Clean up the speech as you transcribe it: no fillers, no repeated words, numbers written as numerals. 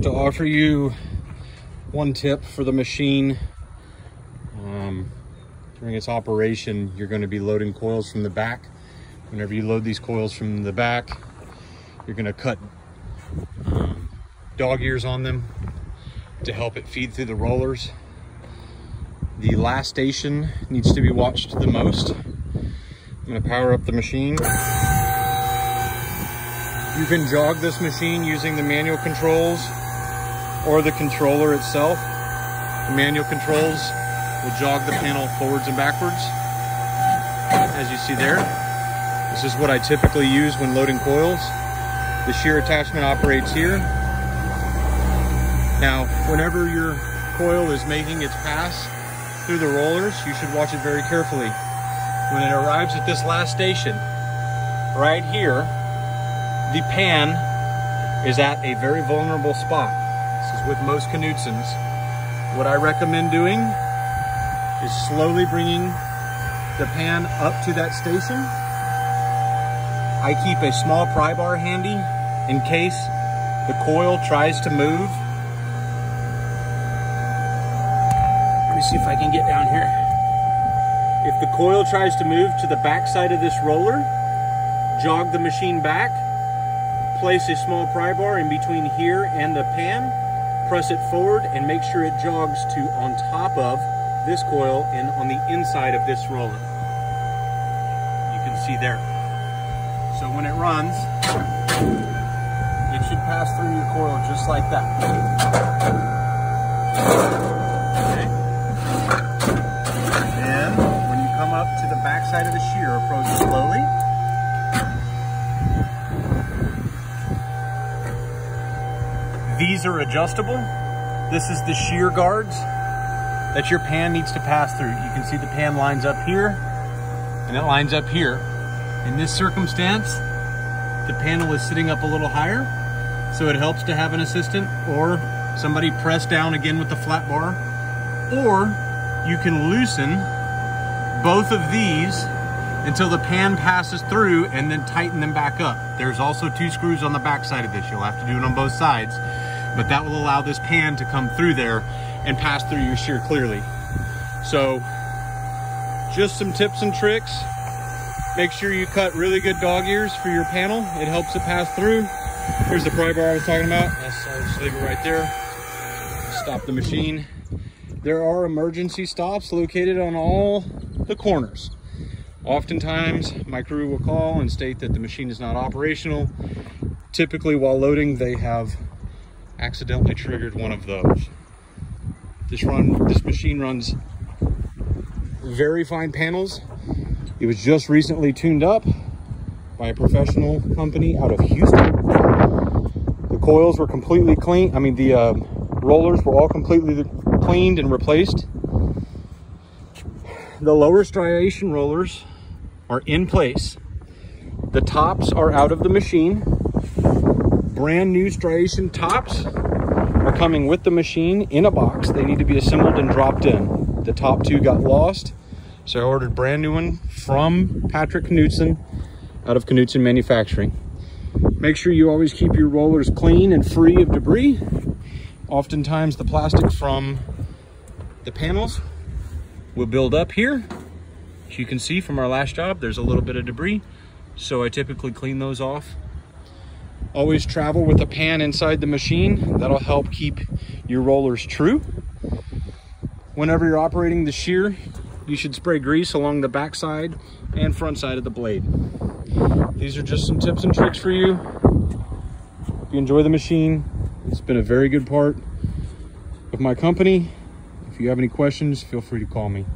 To offer you one tip for the machine, during its operation, you're going to be loading coils from the back. Whenever you load these coils from the back, you're going to cut dog ears on them to help it feed through the rollers. The last station needs to be watched the most. I'm going to power up the machine. You can jog this machine using the manual controls or the controller itself. The manual controls will jog the panel forwards and backwards, as you see there. This is what I typically use when loading coils. The shear attachment operates here. Now, whenever your coil is making its pass through the rollers, you should watch it very carefully. When it arrives at this last station, right here, the pan is at a very vulnerable spot. This is with most Knudsons. What I recommend doing is slowly bringing the pan up to that station. I keep a small pry bar handy in case the coil tries to move. Let me see if I can get down here. If the coil tries to move to the back side of this roller, jog the machine back, place a small pry bar in between here and the pan, press it forward, and make sure it jogs to on top of this coil and on the inside of this roller. You can see there. So when it runs, it should pass through your coil just like that. Okay. Then when you come up to the back side of the shear, approach slowly. These are adjustable. This is the shear guards that your pan needs to pass through. You can see the pan lines up here and it lines up here. In this circumstance, the panel is sitting up a little higher, so it helps to have an assistant or somebody press down again with the flat bar, or you can loosen both of these until the pan passes through and then tighten them back up. There's also 2 screws on the back side of this. You'll have to do it on both sides, but that will allow this pan to come through there and pass through your shear clearly. So just some tips and tricks. Make sure you cut really good dog ears for your panel. It helps it pass through. Here's the pry bar I was talking about. I'll just leave it right there. Stop the machine. There are emergency stops located on all the corners. Oftentimes my crew will call and state that the machine is not operational. Typically while loading, they have accidentally triggered one of those. This machine runs very fine panels. It was just recently tuned up by a professional company out of Houston. The coils were completely clean. I mean, the rollers were all completely cleaned and replaced. The lower striation rollers are in place. The tops are out of the machine. Brand new striation tops are coming with the machine in a box. They need to be assembled and dropped in. The top 2 got lost, so I ordered brand new one from Patrick Knudson out of Knudson Manufacturing. Make sure you always keep your rollers clean and free of debris. Oftentimes the plastic from the panels will build up here. As you can see from our last job, there's a little bit of debris, so I typically clean those off. Always travel with a pan inside the machine. That'll help keep your rollers true. Whenever you're operating the shear, you should spray grease along the back side and front side of the blade. These are just some tips and tricks for you. Hope you enjoy the machine. It's been a very good part of my company. If you have any questions, feel free to call me.